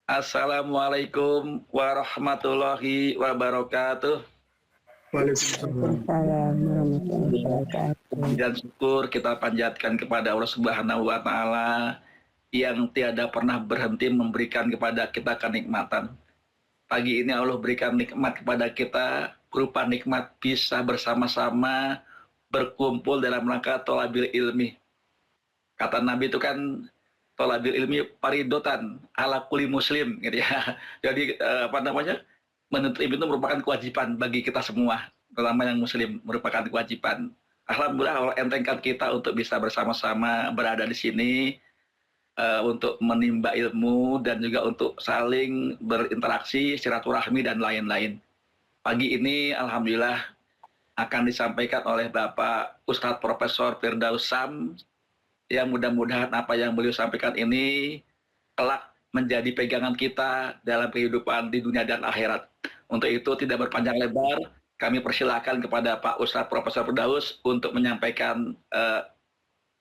Assalamualaikum warahmatullahi wabarakatuh. Waalaikumsalam. Waalaikumsalam warahmatullahi wabarakatuh. Dan syukur kita panjatkan kepada Allah Subhanahu wa Ta'ala yang tiada pernah berhenti memberikan kepada kita kenikmatan. Pagi ini Allah berikan nikmat kepada kita berupa nikmat bisa bersama-sama berkumpul dalam rangka tholabil ilmi. Kata Nabi itu kan tholabil ilmi paridotan ala kulli muslim gitu ya. Jadi menuntut ilmu itu merupakan kewajiban bagi kita semua, terutama yang muslim, merupakan kewajiban. Alhamdulillah Allah entengkan kita untuk bisa bersama-sama berada di sini untuk menimba ilmu dan juga untuk saling berinteraksi, silaturahmi dan lain-lain. Pagi ini alhamdulillah akan disampaikan oleh Bapak Ustadz Profesor Firdaus Sam, yang mudah-mudahan apa yang beliau sampaikan ini kelak menjadi pegangan kita dalam kehidupan di dunia dan akhirat. Untuk itu tidak berpanjang lebar, kami persilakan kepada Pak Ustadz Profesor Firdaus untuk menyampaikan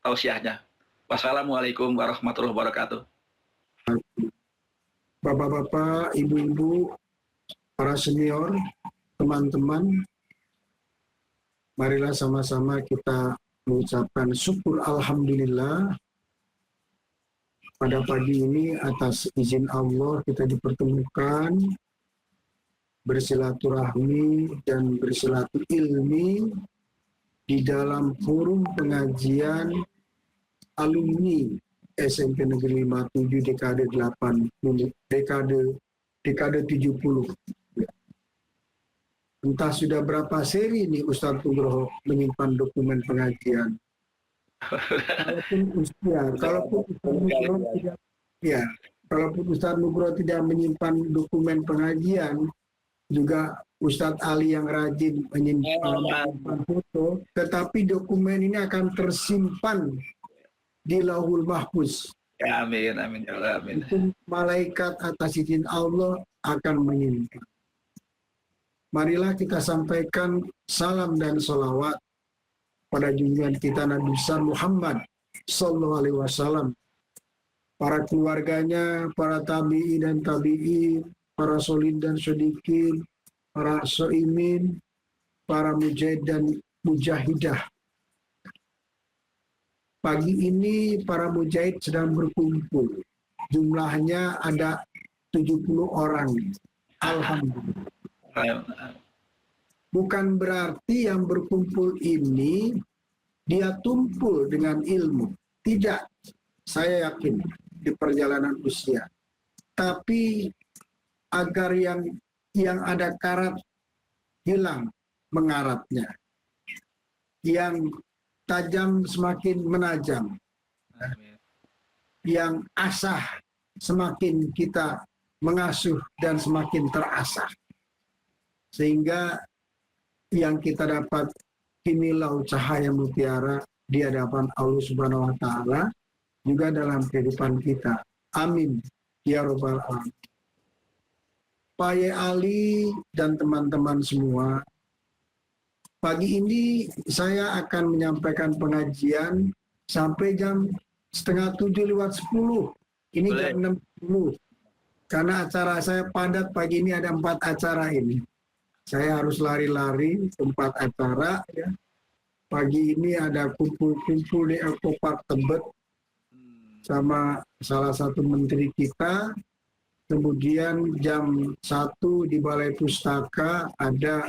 tausiahnya. Wassalamualaikum warahmatullahi wabarakatuh. Bapak-bapak, ibu-ibu, para senior, teman-teman, marilah sama-sama kita mengucapkan syukur alhamdulillah pada pagi ini atas izin Allah kita dipertemukan bersilaturahmi dan bersilatur ilmi di dalam forum pengajian alumni SMP Negeri 57 dekade 70. Entah sudah berapa seri ini Ustadz Nugroho menyimpan dokumen pengajian. Kalaupun Ustadz Nugroho tidak menyimpan dokumen pengajian, juga Ustadz Ali yang rajin menyimpan foto, tetapi dokumen ini akan tersimpan di Lauhul Mahfuz. Ya, amin, amin, ya Allah, amin. Itu malaikat atas izin Allah akan menyimpan. Marilah kita sampaikan salam dan salawat pada junjungan kita Nabi besar Muhammad Sallallahu Alaihi Wasallam, para keluarganya, para tabi'i dan tabi'in, para solid dan sodikin, para so'imin, para mujahid dan mujahidah. Pagi ini para mujahid sedang berkumpul. Jumlahnya ada 70 orang. Alhamdulillah. Bukan berarti yang berkumpul ini dia tumpul dengan ilmu. Tidak, saya yakin di perjalanan usia. Tapi agar yang ada karat hilang mengaratnya. Yang tajam semakin menajam. Yang asah semakin kita mengasuh dan semakin terasah. Sehingga yang kita dapat kimilau cahaya mutiara di hadapan Allah Subhanahu wa Ta'ala juga dalam kehidupan kita. Amin ya Rabbal Alamin. Pak Ye Ali dan teman-teman semua, pagi ini saya akan menyampaikan pengajian sampai jam 6:30 Ini Boleh. jam 6:10. Karena acara saya padat pagi ini, ada 4 acara ini. Saya harus lari-lari tempat acara ya. Pagi ini ada kumpul-kumpul di Eco Park Tebet sama salah satu menteri kita. Kemudian jam 1 di Balai Pustaka ada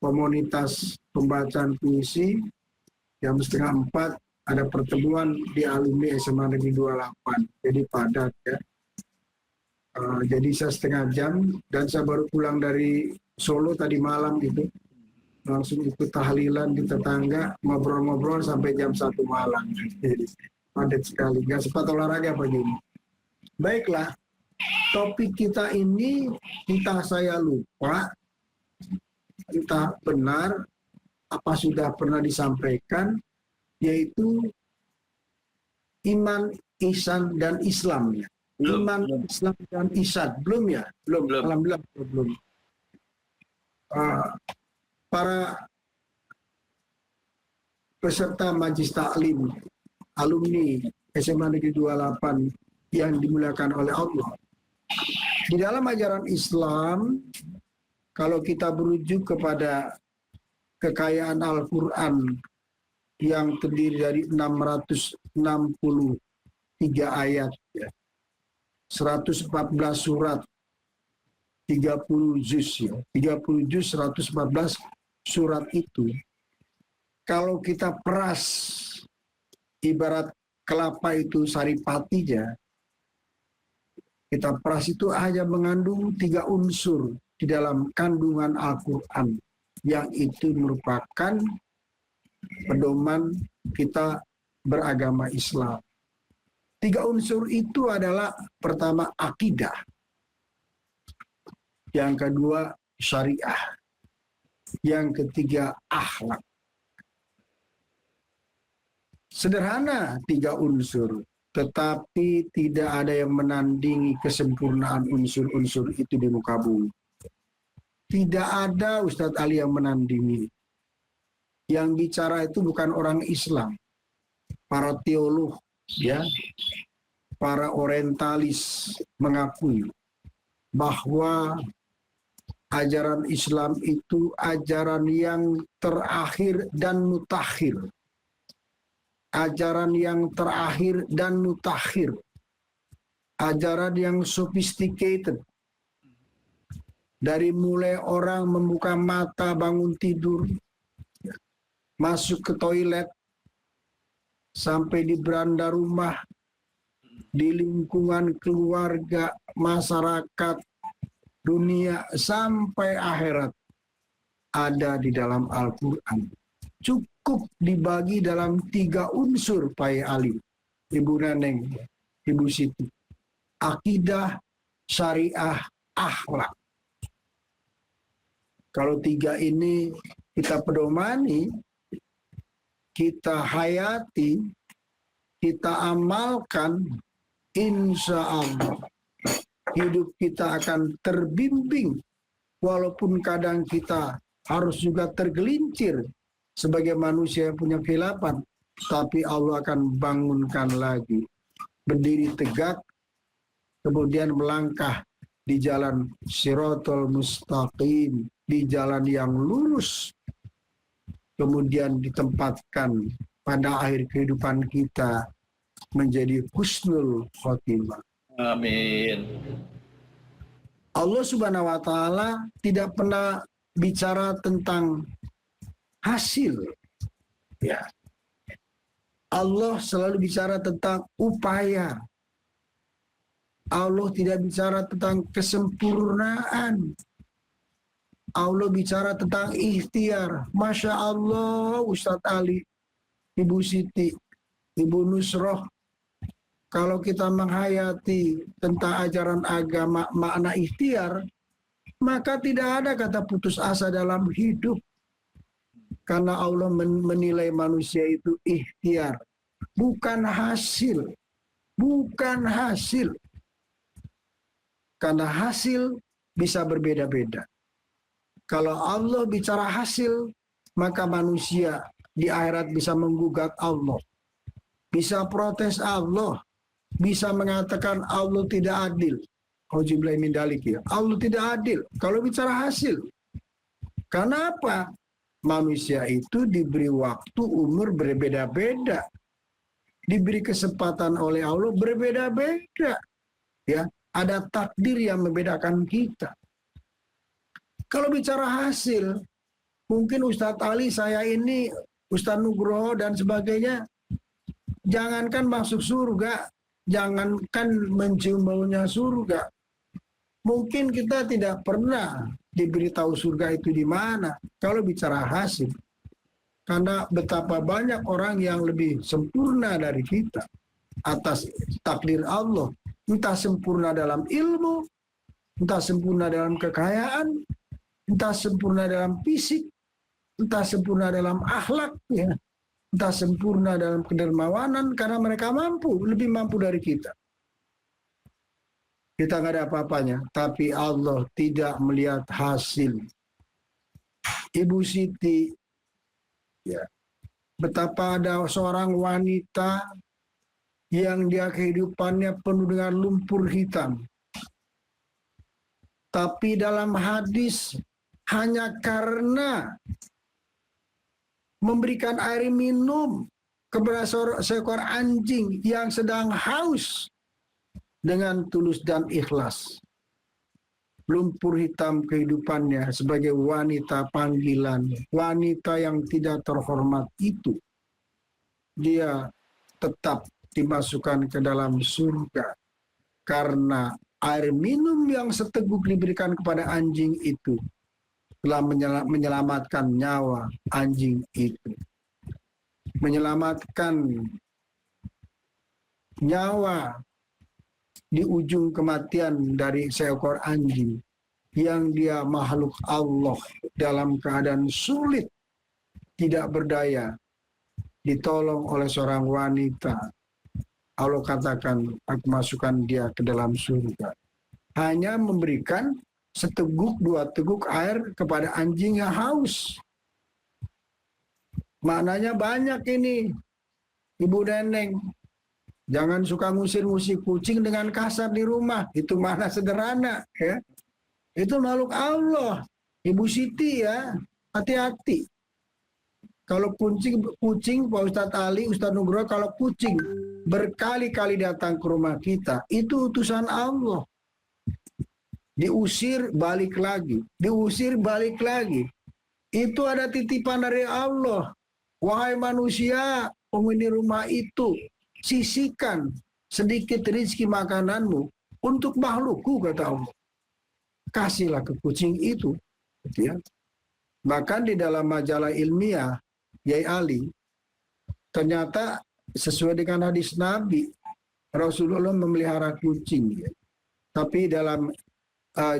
komunitas pembacaan puisi. Jam 3:30 ada pertemuan di alumni SMA Negeri 28. Jadi padat ya. Jadi saya setengah jam dan saya baru pulang dari Solo tadi malam itu, langsung ikut tahlilan di tetangga, ngobrol-ngobrol sampai jam 1 malam. Jadi padat sekali, nggak sempat olahraga pagi ini. Baiklah, topik kita ini entah saya lupa, entah benar, apa sudah pernah disampaikan, yaitu iman, ihsan, dan Islam ya. Iman, Islam, dan ihsan. Belum ya? Belum. Alhamdulillah belum. Para peserta Majlis Taklim alumni SMA Negeri 28 yang dimuliakan oleh Allah, Di dalam ajaran Islam, kalau kita berujuk kepada kekayaan Al-Quran yang terdiri dari 663 ayat, ya, 114 surat, 30 juz, ya, 30 juz, 114 surat itu, kalau kita peras, ibarat kelapa itu saripatinya, kita peras itu hanya mengandung 3 unsur di dalam kandungan Al-Quran, yang itu merupakan pedoman kita beragama Islam. 3 unsur itu adalah, pertama, akidah, yang kedua syariah, yang ketiga akhlak. Sederhana 3 unsur, tetapi tidak ada yang menandingi kesempurnaan unsur-unsur itu di muka bumi. Tidak ada Ustadz Ali yang menandingi. Yang bicara itu bukan orang Islam, para teolog, ya, para orientalis mengakui bahwa ajaran Islam itu ajaran yang terakhir dan mutakhir. Ajaran yang terakhir dan mutakhir. Ajaran yang sophisticated. Dari mulai orang membuka mata bangun tidur, masuk ke toilet, sampai di beranda rumah, di lingkungan keluarga, masyarakat, dunia, sampai akhirat, ada di dalam Al-Quran. Cukup dibagi dalam 3 unsur, Pak Ali, Ibu Neneng, Ibu Siti. Akidah, syariah, akhlak. Kalau 3 ini kita pedomani, kita hayati, kita amalkan, insya Allah hidup kita akan terbimbing, walaupun kadang kita harus juga tergelincir sebagai manusia yang punya kehilapan, tapi Allah akan bangunkan lagi, berdiri tegak, kemudian melangkah di jalan Shiratal Mustaqim, di jalan yang lurus, kemudian ditempatkan pada akhir kehidupan kita menjadi husnul khotimah. Amin. Allah Subhanahu wa Ta'ala tidak pernah bicara tentang hasil, ya. Allah selalu bicara tentang upaya. Allah tidak bicara tentang kesempurnaan. Allah bicara tentang ikhtiar. Masya Allah, Ustadz Ali, Ibu Siti, Ibu Nusroh, kalau kita menghayati tentang ajaran agama makna ikhtiar, maka tidak ada kata putus asa dalam hidup. Karena Allah menilai manusia itu ikhtiar, bukan hasil. Bukan hasil. Karena hasil bisa berbeda-beda. Kalau Allah bicara hasil, maka manusia di akhirat bisa menggugat Allah. Bisa protes Allah. Bisa mengatakan Allah tidak adil. Auzubillahi min dzalik, ya. Allah tidak adil kalau bicara hasil. Karena apa? Manusia itu diberi waktu, umur berbeda-beda. Diberi kesempatan oleh Allah berbeda-beda. Ya, ada takdir yang membedakan kita. Kalau bicara hasil, mungkin Ustadz Ali, saya ini, Ustadz Nugroho dan sebagainya, jangankan masuk surga, jangankan mencium baunya surga. Mungkin kita tidak pernah diberitahu surga itu di mana kalau bicara hasil. Karena betapa banyak orang yang lebih sempurna dari kita atas takdir Allah. Entah sempurna dalam ilmu, entah sempurna dalam kekayaan, entah sempurna dalam fisik, entah sempurna dalam akhlak, ya. Entah sempurna dalam kedermawanan, karena mereka lebih mampu dari kita. Kita nggak ada apa-apanya, tapi Allah tidak melihat hasil. Ibu Siti, ya, betapa ada seorang wanita yang dia kehidupannya penuh dengan lumpur hitam. Tapi dalam hadis hanya karena memberikan air minum kepada seekor anjing yang sedang haus dengan tulus dan ikhlas. Lumpur hitam kehidupannya sebagai wanita panggilan, wanita yang tidak terhormat itu, dia tetap dimasukkan ke dalam surga karena air minum yang seteguk diberikan kepada anjing itu telah menyelamatkan nyawa anjing itu, menyelamatkan nyawa di ujung kematian dari seekor anjing yang dia makhluk Allah dalam keadaan sulit, tidak berdaya, ditolong oleh seorang wanita. Allah katakan, aku masukkan dia ke dalam surga. Hanya memberikan seteguk, 2 teguk air kepada anjing yang haus. Maknanya banyak ini, Ibu Neneng. Jangan suka ngusir-ngusir kucing dengan kasar di rumah. Itu mana sederhana, ya. Itu makhluk Allah. Ibu Siti ya, hati-hati. Kalau kucing Pak Ustadz Ali, Ustadz Nugroho, kalau kucing berkali-kali datang ke rumah kita, itu utusan Allah. Diusir balik lagi, diusir balik lagi. Itu ada titipan dari Allah. Wahai manusia, penghuni rumah itu, sisihkan sedikit rezeki makananmu untuk makhlukku, kata Allah. Kasihlah ke kucing itu. Ya. Bahkan di dalam majalah ilmiah, Yai Ali, ternyata sesuai dengan hadis Nabi, Rasulullah memelihara kucing. Ya. Tapi dalam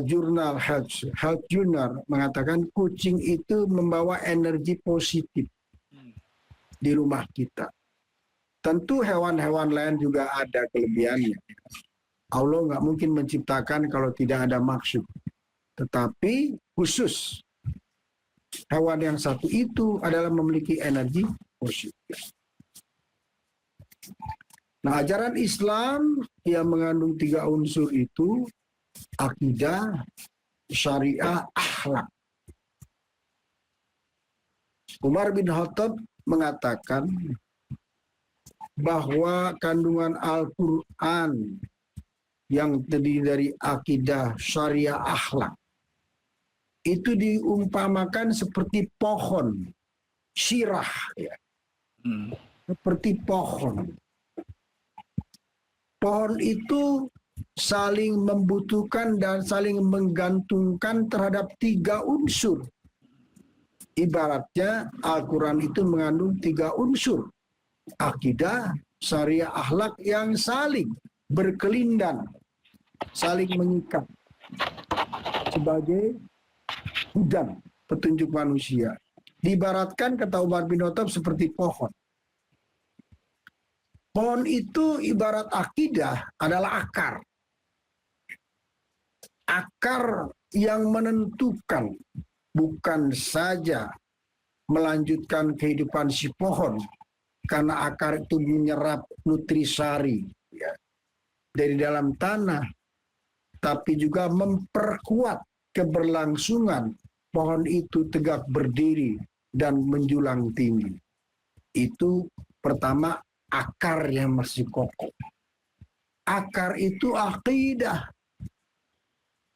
jurnal Health Journal mengatakan kucing itu membawa energi positif di rumah kita. Tentu hewan-hewan lain juga ada kelebihannya. Allah nggak mungkin menciptakan kalau tidak ada maksud. Tetapi khusus hewan yang satu itu adalah memiliki energi positif. Nah, ajaran Islam yang mengandung 3 unsur itu, akidah, syariah, akhlak. Umar bin Khattab mengatakan bahwa kandungan Al-Quran yang terdiri dari akidah, syariah, akhlak itu diumpamakan seperti pohon syirah, ya. Seperti pohon. Pohon itu saling membutuhkan dan saling menggantungkan terhadap 3 unsur. Ibaratnya Al-Quran itu mengandung 3 unsur. Akidah, syariah, akhlak yang saling berkelindan, saling mengikat sebagai hudan petunjuk manusia. Diibaratkan, kata Umar bin Khattab, seperti pohon. Pohon itu ibarat akidah adalah akar. Akar yang menentukan bukan saja melanjutkan kehidupan si pohon, karena akar itu menyerap nutrisari, ya, dari dalam tanah, tapi juga memperkuat keberlangsungan pohon itu tegak berdiri dan menjulang tinggi. Itu pertama, akar yang masih kokoh. Akar itu akidah.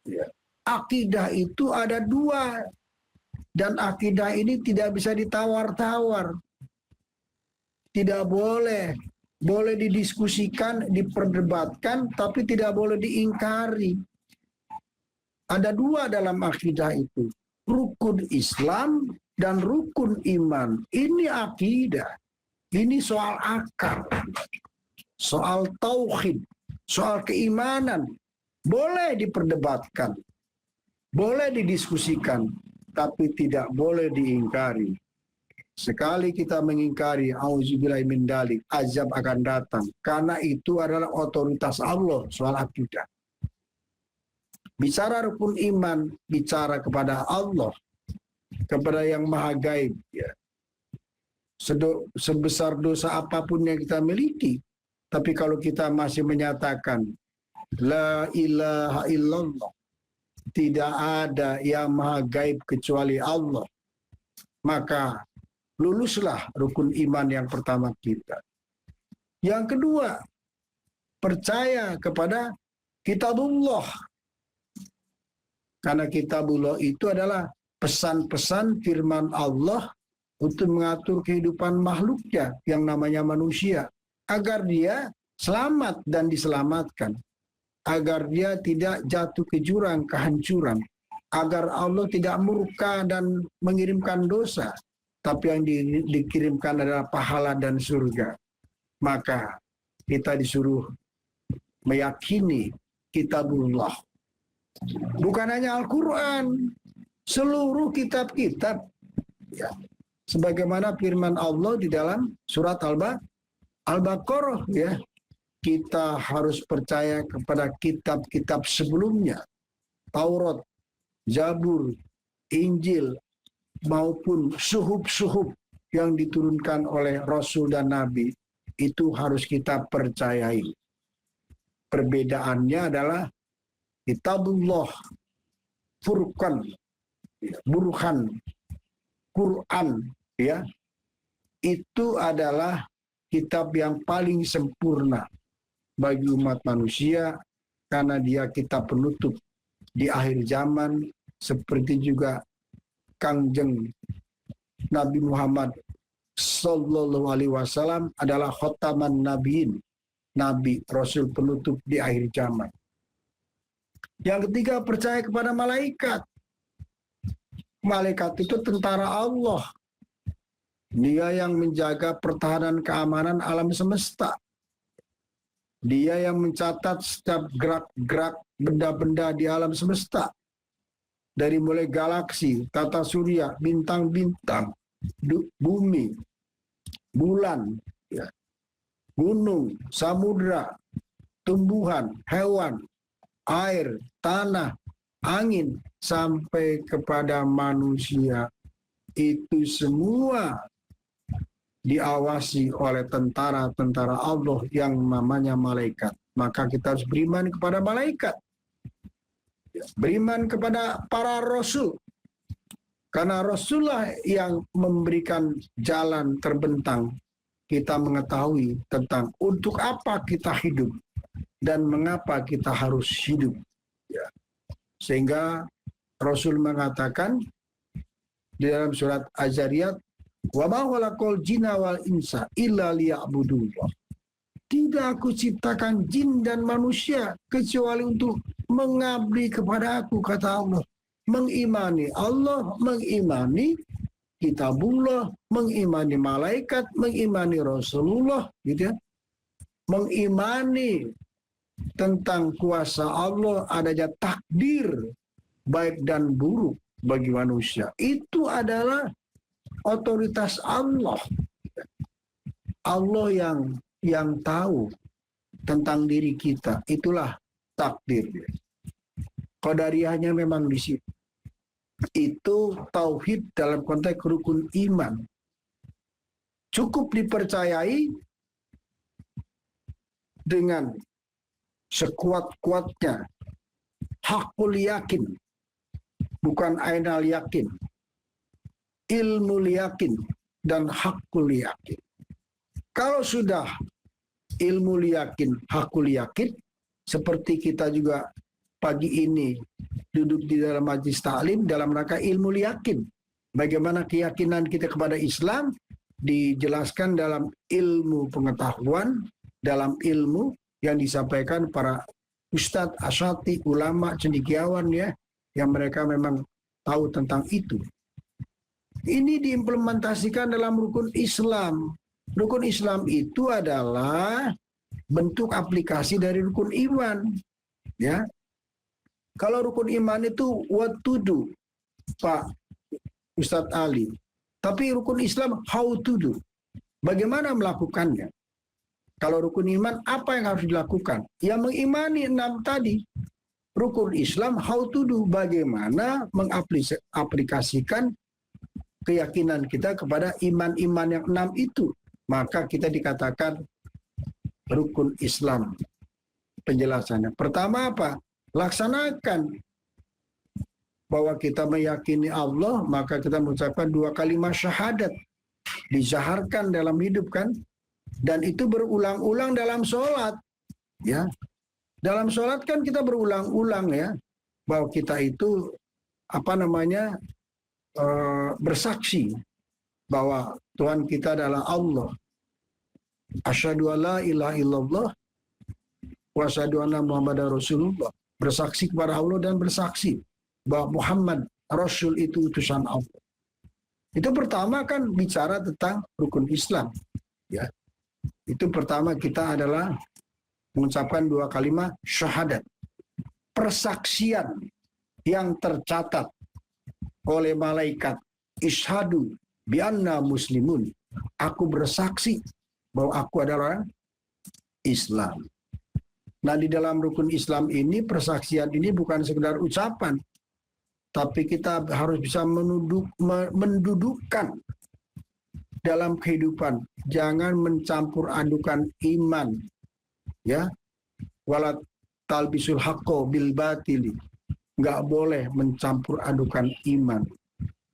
Ya. Akidah itu ada 2. Dan akidah ini tidak bisa ditawar-tawar. Tidak boleh. Boleh didiskusikan, diperdebatkan, tapi tidak boleh diingkari. Ada 2 dalam akidah itu. Rukun Islam dan rukun iman. Ini akidah. Ini soal akar. Soal tauhid. Soal keimanan. Boleh diperdebatkan. Boleh didiskusikan. Tapi tidak boleh diingkari. Sekali kita mengingkari, auzubillahi min dzalik, azab akan datang. Karena itu adalah otoritas Allah soal akidah. Bicara rukun iman, bicara kepada Allah, kepada yang maha gaib. Ya. Sebesar dosa apapun yang kita miliki, tapi kalau kita masih menyatakan La ilaha illallah tidak ada yang maha gaib kecuali Allah. Maka luluslah rukun iman yang pertama kita. Yang kedua, percaya kepada kitabullah. Karena kitabullah itu adalah pesan-pesan firman Allah untuk mengatur kehidupan makhluknya yang namanya manusia. Agar dia selamat dan diselamatkan. Agar dia tidak jatuh ke jurang kehancuran. Agar Allah tidak murka dan mengirimkan dosa. Tapi yang dikirimkan adalah pahala dan surga. Maka kita disuruh meyakini kitabullah. Bukan hanya Al-Quran, seluruh kitab-kitab. Ya. Sebagaimana firman Allah di dalam surat Al-Baqarah, ya. Kita harus percaya kepada kitab-kitab sebelumnya. Taurat, Zabur, Injil, maupun suhuf-suhuf yang diturunkan oleh Rasul dan Nabi. Itu harus kita percayai. Perbedaannya adalah kitabullah, Furqan, Burhan, Quran, ya, itu adalah kitab yang paling sempurna bagi umat manusia karena dia kitab penutup di akhir zaman, seperti juga Kangjeng Nabi Muhammad Sallallahu Alaihi Wasallam adalah khotaman nabiin, nabi rasul penutup di akhir zaman. Yang ketiga, percaya kepada malaikat. Malaikat itu tentara Allah. Dia yang menjaga pertahanan keamanan alam semesta. Dia yang mencatat setiap gerak-gerak benda-benda di alam semesta. Dari mulai galaksi, tata surya, bintang-bintang, bumi, bulan, ya, gunung, samudra, tumbuhan, hewan, air, tanah, angin, sampai kepada manusia. Itu semua diawasi oleh tentara-tentara Allah yang namanya malaikat. Maka kita harus beriman kepada malaikat. Beriman kepada para rasul. Karena Rasulullah yang memberikan jalan terbentang. Kita mengetahui tentang untuk apa kita hidup dan mengapa kita harus hidup. Ya. Sehingga Rasul mengatakan di dalam surat Az-Zariyat, "Wa ma khalaqal jinna wal insa illa liya'budullah." Tidak aku ciptakan jin dan manusia kecuali untuk mengabdi kepada aku, kata Allah. Mengimani Allah, mengimani kitabullah, mengimani malaikat, mengimani Rasulullah, gitu ya. Mengimani tentang kuasa Allah, adanya takdir baik dan buruk bagi manusia. Itu adalah otoritas Allah. Allah yang tahu tentang diri kita. Itulah takdir. Qadariyahnya memang di situ. Itu tauhid dalam konteks rukun iman. Cukup dipercayai dengan sekuat-kuatnya. Hakul yakin. Bukan ainal yakin. Ilmu yakin dan hakul yakin. Kalau sudah ilmu yakin, hakul yakin, seperti kita juga pagi ini duduk di dalam majlis taklim dalam rangka ilmu yakin. Bagaimana keyakinan kita kepada Islam dijelaskan dalam ilmu pengetahuan, dalam ilmu yang disampaikan para ustadz, asyati, ulama, cendekiawan, ya, yang mereka memang tahu tentang itu. Ini diimplementasikan dalam rukun Islam. Rukun Islam itu adalah bentuk aplikasi dari rukun iman. Ya, kalau rukun iman itu what to do, Pak Ustadz Ali. Tapi rukun Islam how to do. Bagaimana melakukannya? Kalau rukun iman, apa yang harus dilakukan? Ya mengimani 6 tadi. Rukun Islam how to do. Bagaimana mengaplikasikan keyakinan kita kepada iman-iman yang 6 itu. Maka kita dikatakan rukun Islam. Penjelasannya. Pertama apa? Laksanakan bahwa kita meyakini Allah, maka kita mengucapkan 2 kalimat syahadat. Dizaharkan dalam hidup kan? Dan itu berulang-ulang dalam sholat. Ya, dalam sholat kan kita berulang-ulang ya, bahwa kita itu bersaksi bahwa Tuhan kita adalah Allah. Asyhadu alla ilaha illallah wa asyhadu anna Muhammadar Rasulullah. Bersaksi kepada Allah dan bersaksi bahwa Muhammad Rasul itu utusan Allah. Itu pertama kan bicara tentang rukun Islam. Ya, itu pertama kita adalah mengucapkan 2 kalimat syahadat. Persaksian yang tercatat oleh malaikat. Ishadu bianna muslimun. Aku bersaksi bahwa aku adalah Islam. Nah, di dalam rukun Islam ini, persaksian ini bukan sekedar ucapan, tapi kita harus bisa mendudukkan dalam kehidupan. Jangan mencampur adukan iman. Ya, walat talbisul haqqo bil batili. Nggak boleh mencampur adukan iman.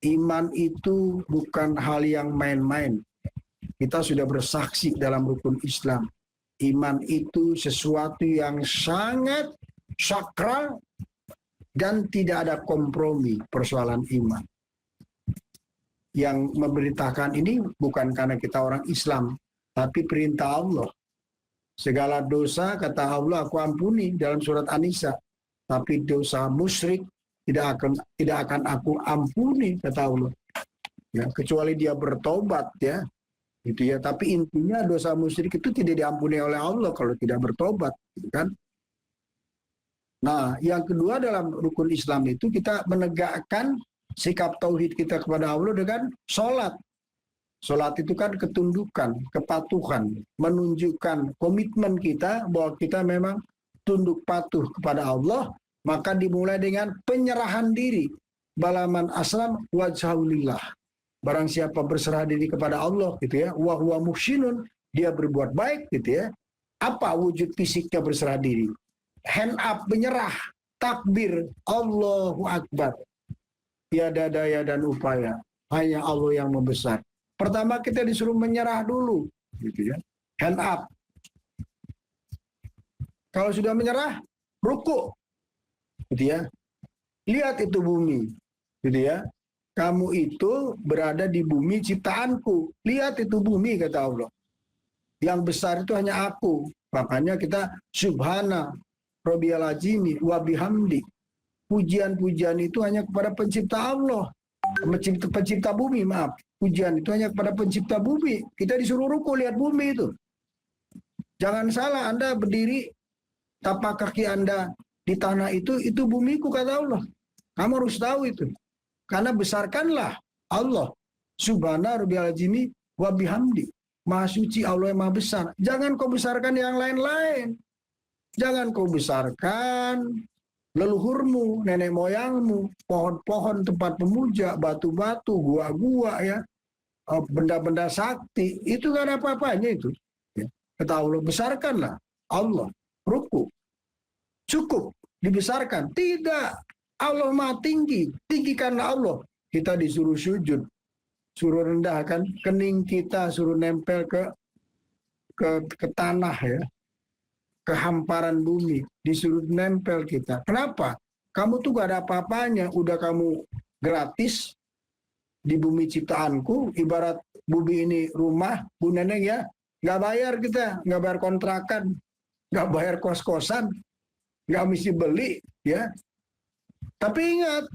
Iman itu bukan hal yang main-main. Kita sudah bersaksi dalam rukun Islam. Iman itu sesuatu yang sangat sakral dan tidak ada kompromi persoalan iman. Yang memberitakan ini bukan karena kita orang Islam, tapi perintah Allah. Segala dosa, kata Allah, aku ampuni dalam surat An-Nisa. Tapi dosa musyrik tidak akan aku ampuni, kata Allah. Ya, kecuali dia bertobat ya. Gitu ya, tapi intinya dosa musyrik itu tidak diampuni oleh Allah kalau tidak bertobat, gitu kan? Nah, yang kedua dalam rukun Islam itu kita menegakkan sikap tauhid kita kepada Allah dengan sholat. Sholat itu kan ketundukan, kepatuhan, menunjukkan komitmen kita bahwa kita memang tunduk patuh kepada Allah, maka dimulai dengan penyerahan diri. Balaman aslam wajhulillah. Barang siapa berserah diri kepada Allah gitu ya, wa huwa muhsinun, dia berbuat baik gitu ya. Apa wujud fisiknya berserah diri? Hand up, menyerah, takbir, Allahu Akbar. Tiada daya dan upaya, hanya Allah yang membesar. Pertama kita disuruh menyerah dulu gitu ya. Hand up. Kalau sudah menyerah, ruku. Gitu ya. Lihat itu bumi. Gitu ya. Kamu itu berada di bumi ciptaanku. Lihat itu bumi, kata Allah. Yang besar itu hanya aku. Makanya kita subhana rabbiyal azimi wa bihamdi. Pujian-pujian itu hanya kepada pencipta Allah. Pencipta bumi, maaf. Pujian itu hanya kepada pencipta bumi. Kita disuruh ruku lihat bumi itu. Jangan salah, Anda berdiri, tapak kaki Anda di tanah itu bumiku, kata Allah. Kamu harus tahu itu. Karena besarkanlah Allah. Subhana rabbiyal azimi wa bihamdi. Maha suci Allah yang maha besar. Jangan kau besarkan yang lain-lain. Jangan kau besarkan leluhurmu, nenek moyangmu, pohon-pohon tempat pemuja, batu-batu, gua-gua ya, benda-benda sakti. Itu kan apa-apanya itu. Ya. Kata Allah, besarkanlah Allah. Ruku. Cukup dibesarkan. Tidak. Allah maha tinggi, tinggikanlah Allah. Kita disuruh sujud, suruh rendahkan kening kita, suruh nempel ke tanah ya, ke hamparan bumi, disuruh nempel kita. Kenapa? Kamu tuh gak ada apa-apanya, udah kamu gratis di bumi ciptaanku, ibarat bumi ini rumah, Bu Neneng ya, gak bayar kita, gak bayar kontrakan, gak bayar kos-kosan, gak mesti beli ya. Tapi ingat,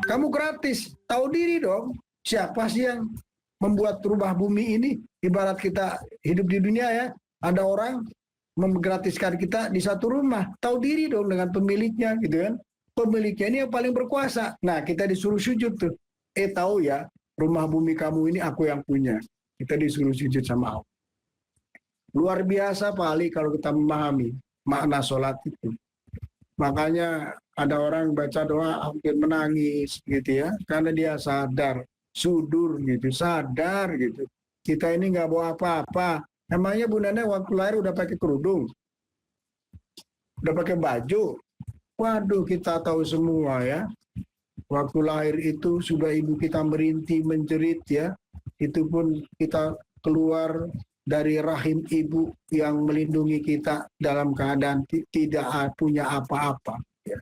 kamu gratis. Tahu diri dong, siapa sih yang membuat rumah bumi ini? Ibarat kita hidup di dunia ya, ada orang menggratiskan kita di satu rumah. Tahu diri dong dengan pemiliknya gitu kan. Pemiliknya ini yang paling berkuasa. Nah, kita disuruh sujud tuh. Tahu ya, rumah bumi kamu ini aku yang punya. Kita disuruh sujud sama Allah. Luar biasa Pak Ali kalau kita memahami makna sholat itu. Makanya ada orang baca doa hampir menangis gitu ya, karena dia sadar, sudur gitu, sadar gitu. Kita ini nggak bawa apa-apa. Emangnya Bu Nenek waktu lahir udah pakai kerudung, udah pakai baju. Waduh, kita tahu semua ya. Waktu lahir itu sudah ibu kita merintih menjerit ya. Itu pun kita keluar dari rahim ibu yang melindungi kita dalam keadaan tidak punya apa-apa. Ya.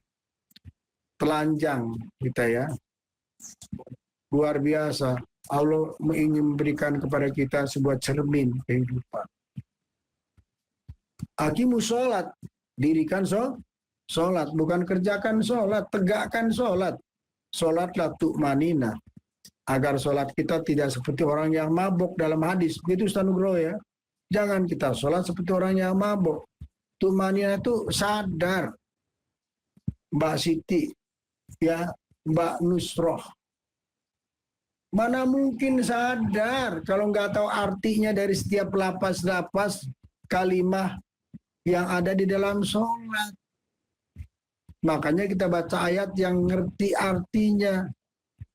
Telanjang kita ya. Luar biasa. Allah ingin memberikan kepada kita sebuah cermin kehidupan. Aqimus sholat, dirikan sholat, bukan kerjakan sholat, tegakkan sholat. Sholatlah tu'manina, agar sholat kita tidak seperti orang yang mabuk dalam hadis. Itu Ustaz Nugroho ya. Jangan kita sholat seperti orang yang mabuk. Tu'manina itu sadar. Mbak Siti, ya, Mbak Nusroh. Mana mungkin sadar kalau nggak tahu artinya dari setiap lapas-lapas kalimah yang ada di dalam sholat. Makanya kita baca ayat yang ngerti artinya.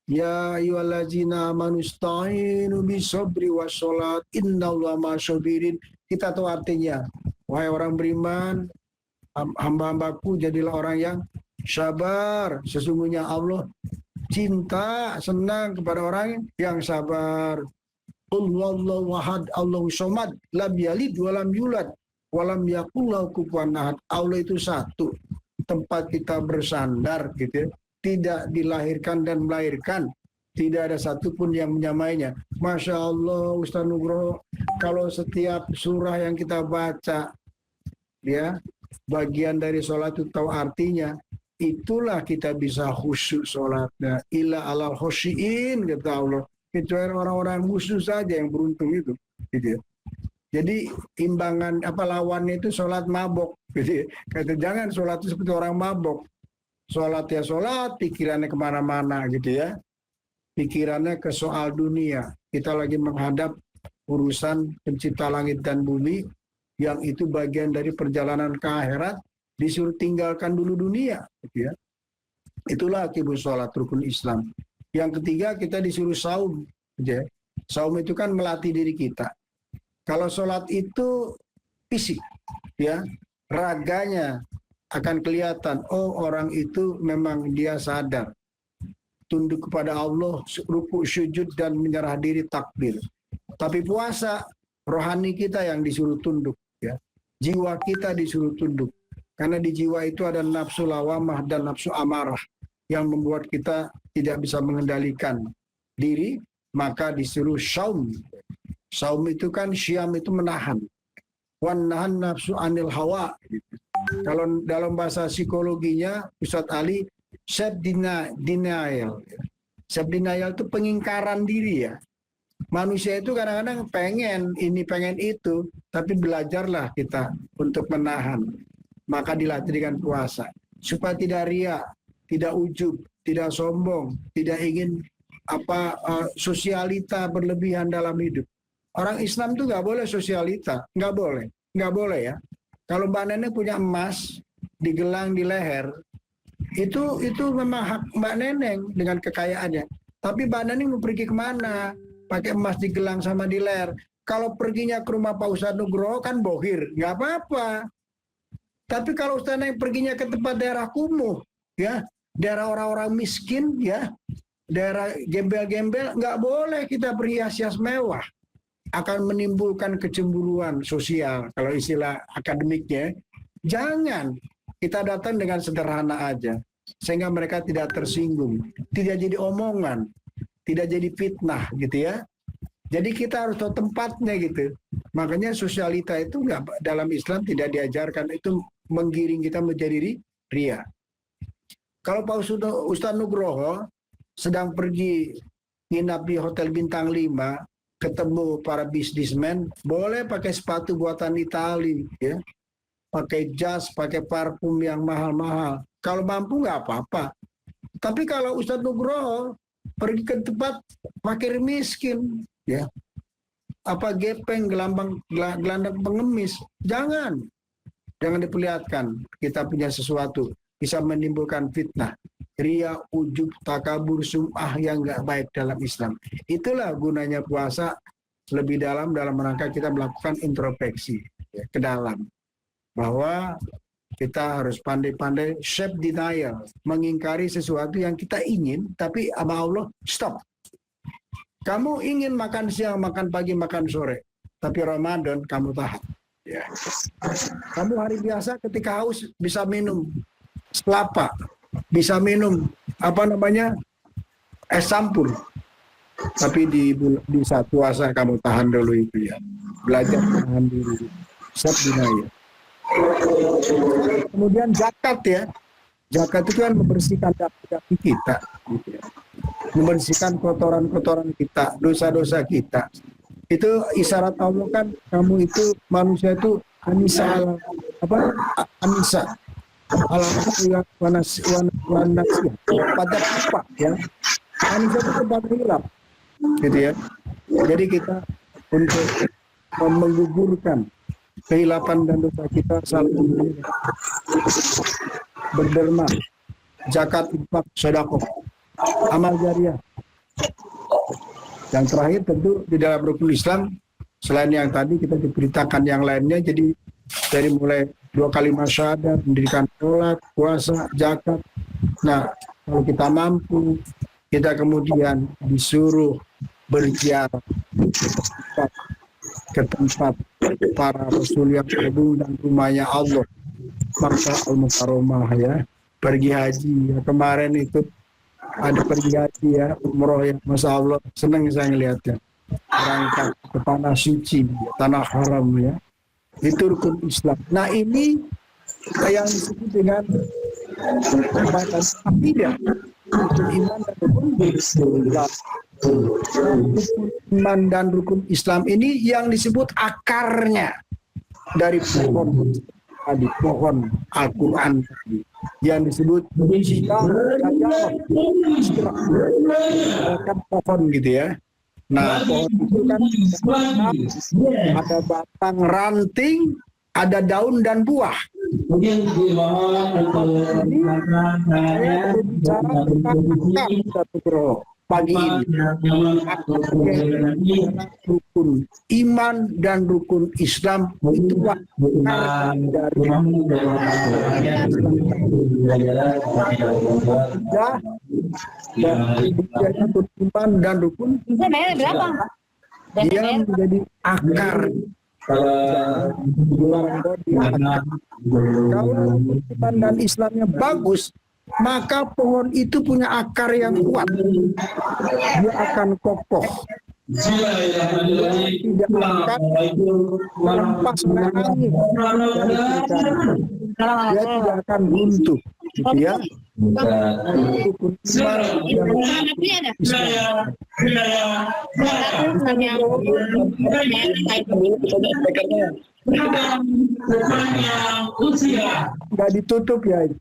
Ya ayyuhallazina amanu ista'inu bisabri wassalat innallaha ma'asyabirin. Kita tahu artinya. Wahai orang beriman, hamba-hambaku jadilah orang yang sabar. Sesungguhnya Allah cinta, senang kepada orang yang sabar. Qul huwallahu ahad, Allahu samad, lam yalid wa lam yulad wa lam yakul lahu kufuwan ahad. Allah itu satu. Tempat kita bersandar gitu ya. Tidak dilahirkan dan melahirkan. Tidak ada satupun yang menyamainya. Masya Allah Ustaz Nugroho, kalau setiap surah yang kita baca ya, bagian dari sholat itu tahu artinya, itulah kita bisa khusyuk sholatnya. Illa alal khosyiin, kata Allah. Kecuali orang-orang khusyuk saja yang beruntung itu. Gitu ya. Jadi imbangan lawannya itu sholat mabok. Gitu ya. Kata jangan sholat itu seperti orang mabok. Sholat ya sholat, pikirannya kemana-mana gitu ya. Pikirannya ke soal dunia. Kita lagi menghadap urusan pencipta langit dan bumi, yang itu bagian dari perjalanan ke akhirat, disuruh tinggalkan dulu dunia. Gitu ya. Itulah akibat sholat rukun Islam. Yang ketiga kita disuruh saum. Gitu ya. Saum itu kan melatih diri kita. Kalau sholat itu fisik, ya raganya akan kelihatan, oh orang itu memang dia sadar, tunduk kepada Allah, ruku sujud dan menyerah diri takbir. Tapi puasa, rohani kita yang disuruh tunduk, ya jiwa kita disuruh tunduk, karena di jiwa itu ada nafsu lawamah dan nafsu amarah yang membuat kita tidak bisa mengendalikan diri, maka disuruh saum. Saum itu kan syam itu menahan, wan nahan nafsu anil hawa. Kalau dalam bahasa psikologinya Ustadz Ali, self denial. Self denial itu pengingkaran diri ya. Manusia itu kadang-kadang pengen ini pengen itu, tapi belajarlah kita untuk menahan. Maka dilatih dengan puasa supaya tidak ria, tidak ujub, tidak sombong, tidak ingin sosialita berlebihan dalam hidup. Orang Islam tuh nggak boleh sosialita, nggak boleh ya. Kalau Mbak Neneng punya emas digelang di leher, itu memang hak Mbak Neneng dengan kekayaannya. Tapi Mbak Neneng mau pergi kemana? Pakai emas digelang sama di leher. Kalau perginya ke rumah Pak Ustadz Nugroho kan bohir, nggak apa-apa. Tapi kalau Ustadz Neneng perginya ke tempat daerah kumuh, ya daerah orang-orang miskin, ya daerah gembel-gembel, nggak boleh kita berhias-hias mewah. Akan menimbulkan kecemburuan sosial, kalau istilah akademiknya. Jangan, kita datang dengan sederhana aja, sehingga mereka tidak tersinggung, tidak jadi omongan, tidak jadi fitnah gitu ya. Jadi kita harus tahu tempatnya gitu. Makanya sosialita itu nggak, dalam Islam tidak diajarkan, itu menggiring kita menjadi ria. Kalau Pak Ustadz Nugroho sedang pergi nginap di Hotel Bintang 5, ketemu para bisnismen, boleh pakai sepatu buatan Itali, ya, pakai jas, pakai parfum yang mahal-mahal. Kalau mampu nggak apa-apa. Tapi kalau Ustadz Nugroho pergi ke tempat fakir miskin, ya, gepeng, gelandang pengemis, jangan diperlihatkan kita punya sesuatu, bisa menimbulkan fitnah, ria, ujub, takabur, sum'ah yang nggak baik dalam Islam. Itulah gunanya puasa lebih dalam rangka kita melakukan introspeksi ya, ke dalam, bahwa Kita harus pandai-pandai self denial, mengingkari sesuatu yang kita ingin, tapi sama Allah stop. Kamu ingin makan siang, makan pagi, makan sore, tapi Ramadan kamu tahan. Ya. Kamu hari biasa ketika haus bisa minum kelapa, bisa minum es campur, tapi di saat puasa kamu tahan dulu itu ya. Belajar tahan dulu, self denial. Kemudian zakat ya. Zakat itu kan membersihkan daging kita, gitu ya. Membersihkan kotoran-kotoran kita, dosa-dosa kita. Itu isyarat Allah kan, kamu itu manusia itu anisa pada apa ya? Manusia itu tempat hilap, gitu ya. Jadi kita untuk menggugurkan kehilapan dan dosa kita selalu berderma, zakat, infak, sedekah, amal jariah. Yang terakhir tentu di dalam rukun Islam, selain yang tadi kita diberitakan yang lainnya, jadi dari mulai 2 kalimat syahadat, mendirikan sholat, puasa, zakat. Nah, kalau kita mampu, kita kemudian disuruh berziarah ke tempat para rasul yang agung dan rumahnya Allah, Makkah al-Mukarramah ya, pergi haji ya. Kemarin itu ada pergi haji ya, umroh ya, Masya Allah, senang saya ngeliatnya, berangkat ke tanah suci, tanah haram ya, itu rukun Islam. Nah ini yang disebut dengan batas akidah, rukun iman dan rukun Islam. Rukun iman dan rukun Islam ini yang disebut akarnya dari pohon tadi, pohon Al-Quran tadi, yang disebut kan pohon gitu ya. Nah pohon itu kan ada batang, ranting, ada daun dan buah. Ini saya berbicara tentang akar Bro, pagi ini. Rukun iman dan rukun Islam itu akar dari rukun iman dan rukun dia menjadi akar. Kalau iman dan Islamnya bagus, maka pohon itu punya akar yang kuat. Dia akan kokoh. Tidak akan melempas oleh angin. Dia tidak akan buntu. Gitu ya. Nggak ditutup ya.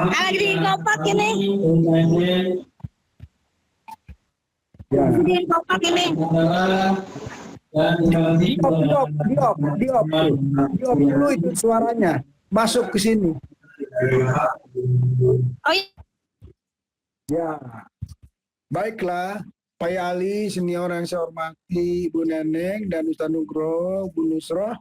Lagi kompak ini. Ya. Kompak ini. Diop dulu itu suaranya masuk ke sini. Oh iya. Ya, baiklah, Pak Ali, senior yang saya hormati, Bu Neneng dan Ustaz Nugroho, Bu Nusroh.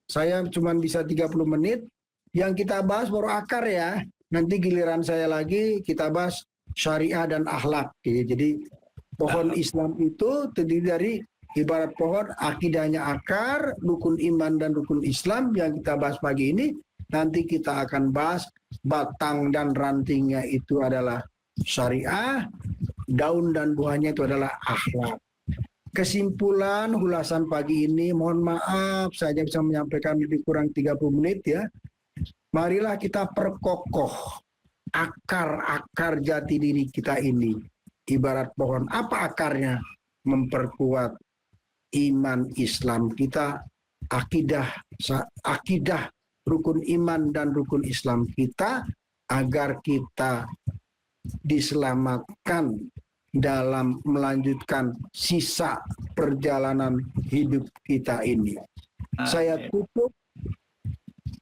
Saya cuma bisa 30 menit. Yang kita bahas baru akar ya. Nanti giliran saya lagi kita bahas syariah dan akhlak. Jadi pohon Islam itu terdiri dari ibarat pohon, akidahnya akar, rukun iman dan rukun Islam yang kita bahas pagi ini. Nanti kita akan bahas batang dan rantingnya itu adalah syariah, daun dan buahnya itu adalah akhlak. Kesimpulan ulasan pagi ini, mohon maaf saya bisa menyampaikan lebih kurang 30 menit ya. Marilah kita perkokoh akar-akar jati diri kita ini. Ibarat pohon, apa akarnya? Memperkuat iman Islam kita, akidah rukun iman dan rukun Islam kita, agar kita diselamatkan dalam melanjutkan sisa perjalanan hidup kita ini. Saya tutup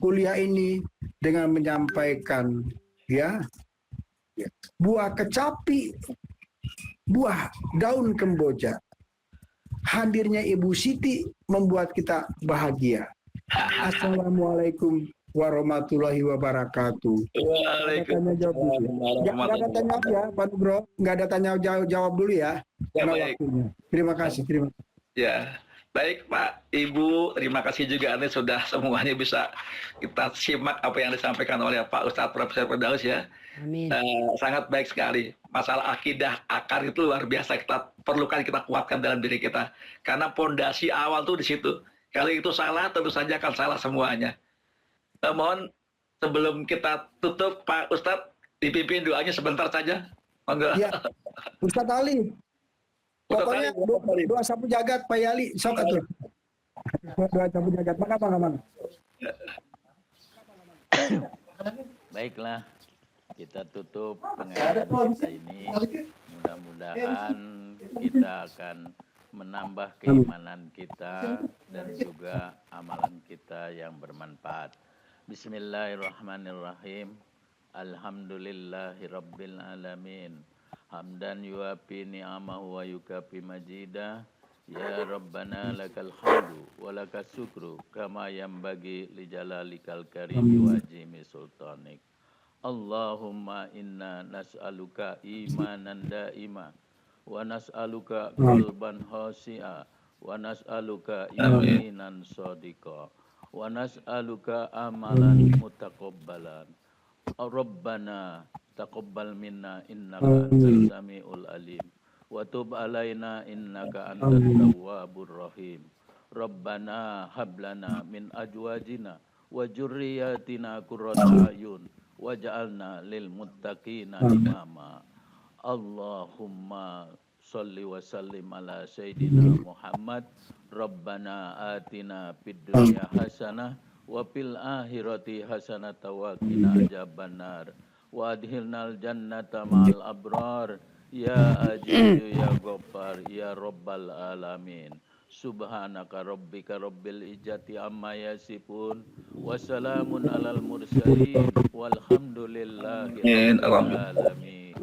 kuliah ini dengan menyampaikan ya, buah kecapi, buah daun kemboja hadirnya Ibu Siti membuat kita bahagia. Assalamualaikum warahmatullahi wabarakatuh. Nggak ada tanya jawab dulu ya. Nggak ada tanya jawab ya, Pak Bro. Nggak ada tanya jawab dulu ya. Ya, Karena baik. waktunya. Terima kasih. Ya, baik Pak, Ibu, terima kasih juga Anda sudah semuanya bisa kita simak apa yang disampaikan oleh Pak Ustadz Profesor Firdaus ya. Amin. Sangat baik sekali. Masalah akidah, akar itu luar biasa kita perlukan, kita kuatkan dalam diri kita. Karena pondasi awal tuh di situ. Kalau itu salah, tentu saja akan salah semuanya. Mohon sebelum kita tutup, Pak Ustadz, dipimpin doanya sebentar saja. Monggo. Ya, Ustadz Ali. Pokoknya doa sapu jagat Pak Yali. Sok atuh. Doa sapu jagat. Mana? Baiklah, kita tutup pengajian kita ini. Mudah-mudahan kita akan menambah keimanan kita dan juga amalan kita yang bermanfaat. Bismillahirrahmanirrahim. Alhamdulillahirabbil alamin. Hamdan yuafi ni'amahu wa yukafi majidah. Ya Rabbana lakal hamdu wa lakas syukru kama yanbaghi li jalalikal karim wa jimi sultanik. Allahumma inna nas'aluka imanan daima wa nas'aluka qalban khashi'a wa nas'aluka yaqinan shadiqa wa nas'aluka amalan mutaqabbalan. Rabbana taqabbal minna innaka antas samiul alim wa tub alaina innaka antat tawwabur rahim. Rabbana hab lana min azwajina wa dzurriyyatina qurrata ayun waj'alna lil muttaqina imama. Allahumma sholli wa sallim ala sayyidina Muhammad. Rabbana atina fid dunya hasanah wa fil akhirati hasanatan wa qina adzabannar wa adkhilnal jannata ma'al abrar ya azizu ya ghaffar ya rabbal alamin. Subhanaka rabbika rabbil izzati amma yasifun wa salamun alal mursalin walhamdulillahi rabbil alamin.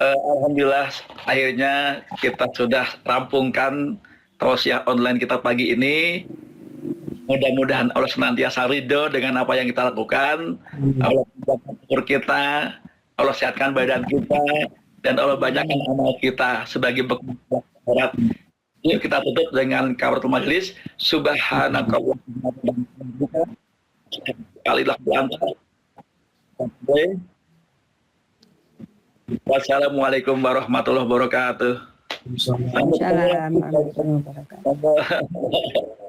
Alhamdulillah, akhirnya kita sudah rampungkan tausiah online kita pagi ini. Mudah-mudahan Allah senantiasa ridho dengan apa yang kita lakukan. Allah mengukur kita, Allah sehatkan badan kita, dan Allah banyakkan amal kita sebagai bekal akhirat. Yuk kita tutup dengan kafaratul majelis. Subhanakallahumma wa bihamdika alilah lantar. Wassalamualaikum warahmatullahi wabarakatuh. Assalamualaikum warahmatullahi wabarakatuh. Wabarakatuh.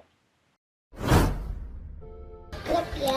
Ya.